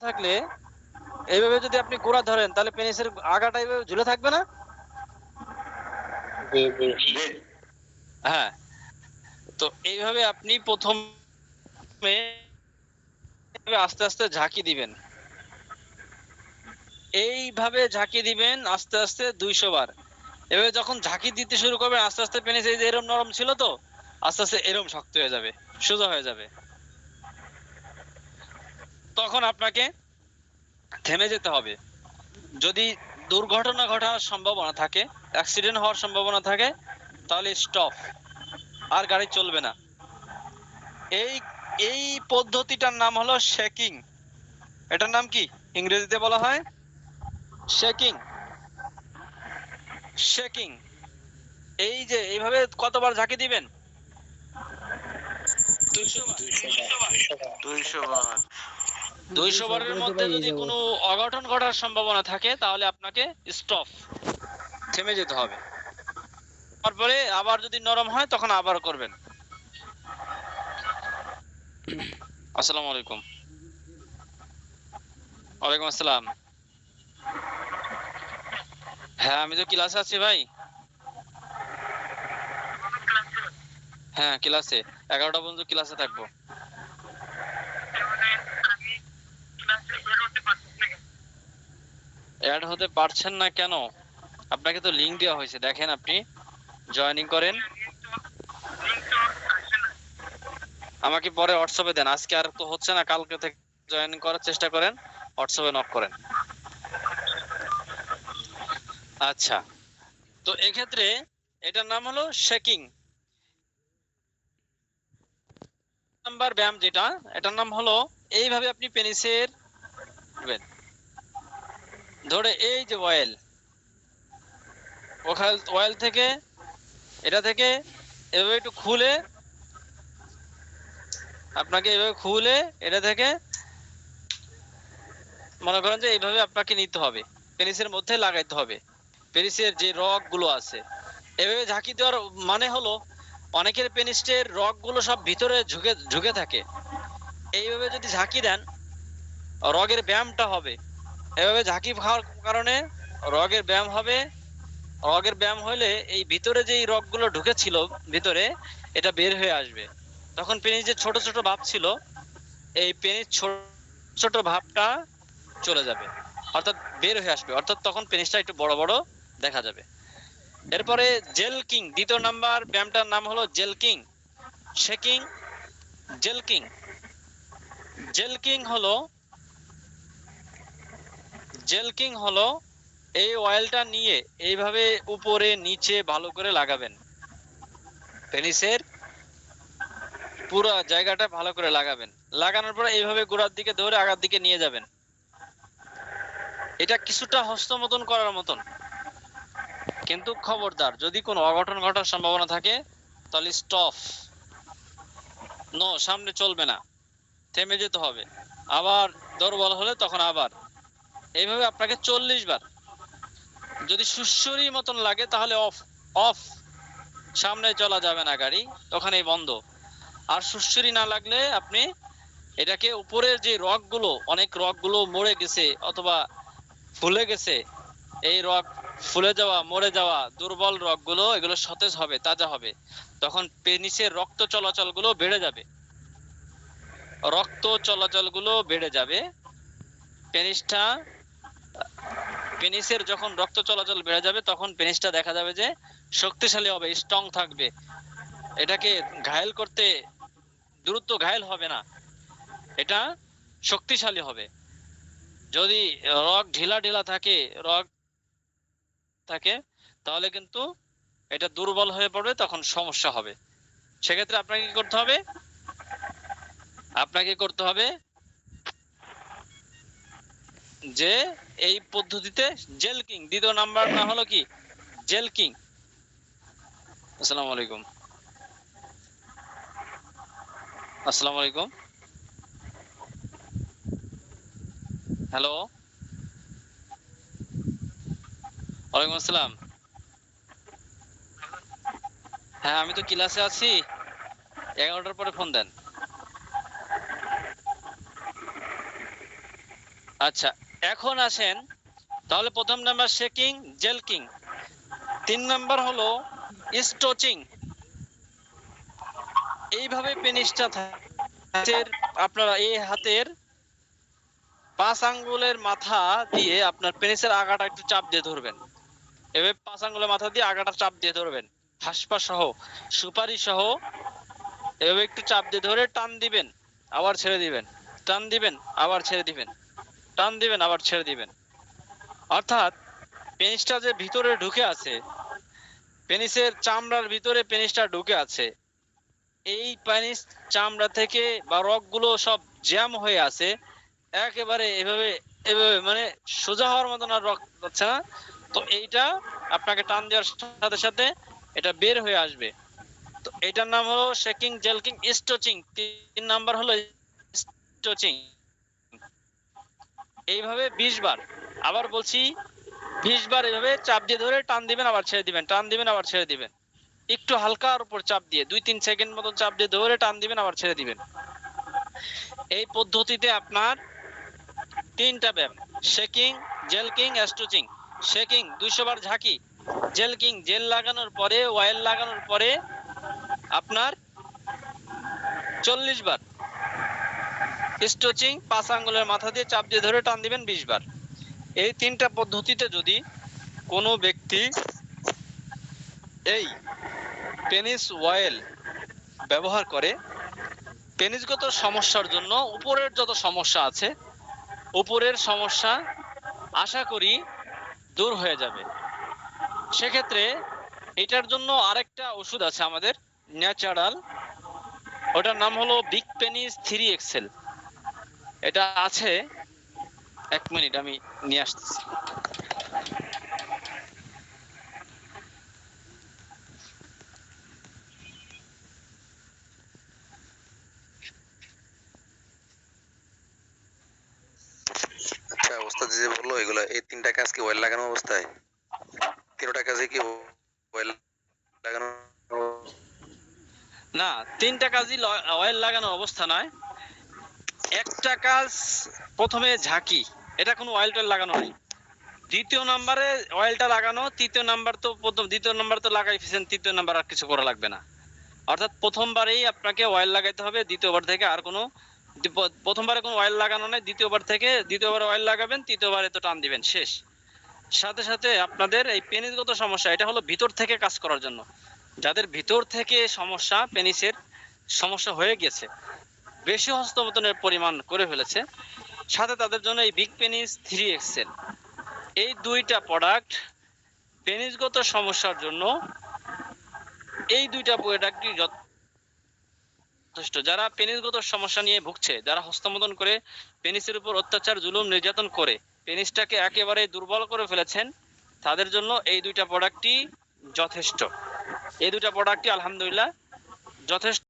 থাকলে এইভাবে যদি আপনি গোড়া ধরেন তাহলে পেনিসের আগাটা এইভাবে ঝুলে থাকবে না? জি জি হ্যাঁ, তো এইভাবে আপনি প্রথমে আস্তে আস্তে ঝাঁকি দিবেন, এইভাবে ঝাঁকি দিবেন আস্তে আস্তে 200 বার। এভাবে যখন ঝাঁকি দিতে শুরু করবেন আস্তে আস্তে পেনিস এই যে এরম নরম ছিল তো আস্তে আস্তে এরম শক্ত হয়ে যাবে, সোজা হয়ে যাবে। তখন আপনাকে থেমে যেতে হবে। যদি দুর্ঘটনা ঘটার সম্ভাবনা থাকে, অ্যাক্সিডেন্ট হওয়ার সম্ভাবনা থাকে, তাহলে স্টপ, আর গাড়ি চলবে না। এই এই পদ্ধতিটার নাম হলো শেকিং। এটার নাম কি ইংরেজিতে বলা হয়? শেকিং। শেকিং। এই যে এইভাবে কতবার ঝাঁকি দিবেন? 200 বার। 200 বার। 200 বারের মধ্যে যদি কোনো অঘটন ঘটার সম্ভাবনা থাকে তাহলে আপনাকে স্টপ, থেমে যেতে হবে। তারপরে আবার যদি নরম হয় তখন আবার করবেন। আসসালামু আলাইকুম। ওয়ালাইকুম আসসালাম। হ্যাঁ আমি তো ক্লাসে আছি ভাই। হ্যাঁ ক্লাসে 11টা পর্যন্ত ক্লাসে থাকবো। অ্যাড হতে পারছেন না কেন? আপনাকে তো লিংক দেওয়া হয়েছে, দেখেন আপনি জয়েনিং করেন। আমাকে পরে হোয়াটসঅ্যাপে দেন, আজকে আর তো হচ্ছে না, কালকে থেকে জয়েনিং করার চেষ্টা করেন, হোয়াটসঅ্যাপে নক করেন। আচ্ছা, তো এক্ষেত্রে এটার নাম হলো শেকিং। নাম্বার ব্যায়াম যেটা, এটার নাম হলো এইভাবে আপনি পেনিসের ধরে এই যে অয়েল, অয়েল থেকে এটা থেকে এভাবে একটু খুলে, আপনাকে এভাবে খুলে এটা থেকে মনে করেন যে এইভাবে আপনাকে নিতে হবে, পেনিসের মধ্যে লাগাইতে হবে। পেনিসের যে রগ গুলো আছে এভাবে ঝাঁকি দেওয়ার মানে হলো অনেকের পেনিসের রগ গুলো সব ভিতরে ঝুঁকে ঝুঁকে থাকে। এইভাবে যদি ঝাঁকি দেন রগের ব্যায়ামটা হবে। এভাবে ঝাঁকি খাওয়ার কারণে রগের ব্যায়াম হবে। রগের ব্যায়াম হলে এই ভিতরে যে রগগুলো ঢুকেছিল ভিতরে, এটা বের হয়ে আসবে। তখন পেনিস যে ছোট ছোট ভাব ছিল, এই পেনিস ছোট ছোট ভাবটা চলে যাবে, অর্থাৎ বের হয়ে আসবে, অর্থাৎ তখন পেনিসটা একটু বড় বড় দেখা যাবে। এরপরে জেলকিং, দ্বিতীয় নাম্বার ব্যায়ামটার নাম হলো জেলকিং। শেকিং, জেলকিং। জেলকিং হলো জেলকিং হলো এই অয়েলটা নিয়ে এইভাবে উপরে নিচে ভালো করে লাগাবেন, পেনিসের পুরো জায়গাটা ভালো করে লাগাবেন। লাগানোর পরে এইভাবে গোড়ার দিকে ধরে আগার দিকে নিয়ে যাবেন। এটা কিছুটা হস্তমতন করার মতন, কিন্তু খবরদার যদি কোনো অঘটন ঘটার সম্ভাবনা থাকে তাহলে স্টপ, নো, সামনে চলবে না, থেমে যেতে হবে। আবার দুর্বল হলে তখন আবার এইভাবে আপনাকে 40 বার। যদি সুসুরি মতন লাগে তাহলে অফ, অফ, সামনে চলা যাবে না গাড়ি, ওখানেই বন্ধ। আর সুসুরি না লাগলে আপনি এটাকে উপরের যে রগগুলো, অনেক রগগুলো মরে গেছে অথবা ফুলে গেছে, এই রগ ফুলে যাওয়া, মরে যাওয়া দুর্বল রগগুলো এগুলো সতেজ হবে, তাজা হবে। তখন পেনিসের রক্ত চলাচল গুলো বেড়ে যাবে, রক্ত চলাচল গুলো বেড়ে যাবে। পেনিসটা, পেনিসের যখন রক্ত চলাচল বেড়ে যাবে তখন পেনিসটা দেখা যাবে যে শক্তিশালী হবে, স্ট্রং থাকবে। এটাকে ঘায়েল করতে দ্রুত ঘায়েল হবে না, এটা শক্তিশালী হবে। যদি রগ ঢিলা ঢিলা থাকে, রগ থাকে, তাহলে কিন্তু এটা দুর্বল হয়ে পড়বে, তখন সমস্যা হবে। সেক্ষেত্রে আপনাকে কি করতে হবে? আপনাকে করতে হবে যে এই পদ্ধতিতে জেলকিং, দ্বিতীয় নাম্বার না হলো কি জেলকিং। আসসালামু আলাইকুম। আসসালামু আলাইকুম। হ্যালো, ওয়ালাইকুম আসসালাম। হ্যাঁ আমি তো ক্লাসে আছি, 11টার পরে ফোন দেন। আচ্ছা, এখন আসেন তাহলে প্রথম নাম্বার শেকিং জেলকিং, 3 নাম্বার হলো স্টোচিং। এইভাবে পেনিসটা আপনারা এই হাতের 5 আঙ্গুলের মাথা দিয়ে আপনার পেনিসের আগাটা একটু চাপ দিয়ে ধরবেন। এভাবে 5 আঙ্গুলের মাথা দিয়ে আগাটা চাপ দিয়ে ধরবেন, হাসপা সহ সুপারি সহ এভাবে একটু চাপ দিয়ে ধরে টান দিবেন, আবার ছেড়ে দিবেন, টান দিবেন, আবার ছেড়ে দিবেন, টান দিবেন, আবার ছেড়ে দিবেন। অর্থাৎ পেনিসটা যে ভিতরে ঢুকে আছে, পেনিসের চামড়ার ভিতরে পেনিসটা ঢুকে আছে, এই পেনিস চামড়া থেকে বা রগগুলো সব জ্যাম হয়ে আছে, একেবারে এভাবে এভাবে মানে সোজা হওয়ার মতন আর রগ যাচ্ছে না। তো এইটা আপনাকে টান দেওয়ার সাথে সাথে এটা বের হয়ে আসবে। তো এটার নাম হলো শেকিং জেলকিং স্টোচিং। 3 নাম্বার হলো স্টোচিং। এইভাবে 20 বার, আবার বলছি 20 বার এভাবে চাপ দিয়ে ধরে টান দিবেন, আবার ছেড়ে দিবেন, টান দিবেন, আবার ছেড়ে দিবেন। একটু হালকার উপর চাপ দিয়ে 2-3 সেকেন্ড মতো চাপ দিয়ে ধরে টান দিবেন, আবার ছেড়ে দিবেন। এই পদ্ধতিতে আপনার 3টা ব্যায়াম, শেকিং জেলকিং স্টোচিং। শেকিং 200 বার ঝাঁকি, জেলকিং জেল লাগানোর পরে অয়েল লাগানোর পরে আপনার 40 বার, স্টোচিং 5 আঙ্গুলের মাথা দিয়ে চাপ দিয়ে ধরে টান দিবেন 20 বার। এই 3টা পদ্ধতিতে যদি কোনো ব্যক্তি এই পেনিস অয়েল ব্যবহার করে, পেনিসগত সমস্যার জন্য উপরের যত সমস্যা আছে, উপরের সমস্যা আশা করি দূর হয়ে যাবে। সেক্ষেত্রে এটার জন্য আরেকটা ওষুধ আছে আমাদের ন্যাচারাল, ওটার নাম হলো বিগ পেনিস 3 এক্সেল। এটা আছে, 1 মিনিট আমি নিয়ে আসতেছি। আচ্ছা, ওস্তাদ যে বললো এগুলো, এই 3টা কাজ কি অয়েল লাগানো অবস্থায়? 3টা কাজে কি অয়েল লাগানো? না, 3টা কাজই অয়েল লাগানো অবস্থা নয়। একটা কাজ প্রথমে ঝাঁকি, এটা কোনো অয়েল টয়েল লাগানো নেই। দ্বিতীয় নাম্বারে অয়েলটা লাগানো, তৃতীয় নাম্বার তো দ্বিতীয় নাম্বার তো লাগাই ফেলেছেন, তৃতীয় নাম্বার আর কিছু করা লাগবে না। অর্থাৎ প্রথমবারেই আপনাকে অয়েল লাগাইতে হবে, দ্বিতীয়বার থেকে আর কোনো, প্রথমবারে কোনো অয়েল লাগানো নেই, দ্বিতীয়বার অয়েল লাগাবেন, তৃতীয়বারে তো টান দিবেন, শেষ। সাথে সাথে আপনাদের এই পেনিসগত সমস্যা, এটা হলো ভিতর থেকে কাজ করার জন্য। যাদের ভিতর থেকে সমস্যা, পেনিসের সমস্যা হয়ে গেছে, বেশি হস্তমৈথুনের পরিমাণ করে ফেলেছে, সাথে তাদের জন্য এই বিগ পেনিস 3 এক্সেল, এই 2টা প্রোডাক্ট পেনিসগত সমস্যার জন্য, এই 2টা প্রোডাক্টই যথেষ্ট। যারা পেনিসগত সমস্যা নিয়ে ভুগছে, যারা হস্তমৈথুন করে পেনিসের উপর অত্যাচার জুলুম নির্যাতন করে পেনিসটাকে একেবারে দুর্বল করে ফেলেছেন, তাদের জন্য এই 2টা প্রোডাক্টই যথেষ্ট। এই 2টা প্রোডাক্টই আলহামদুলিল্লাহ যথেষ্ট।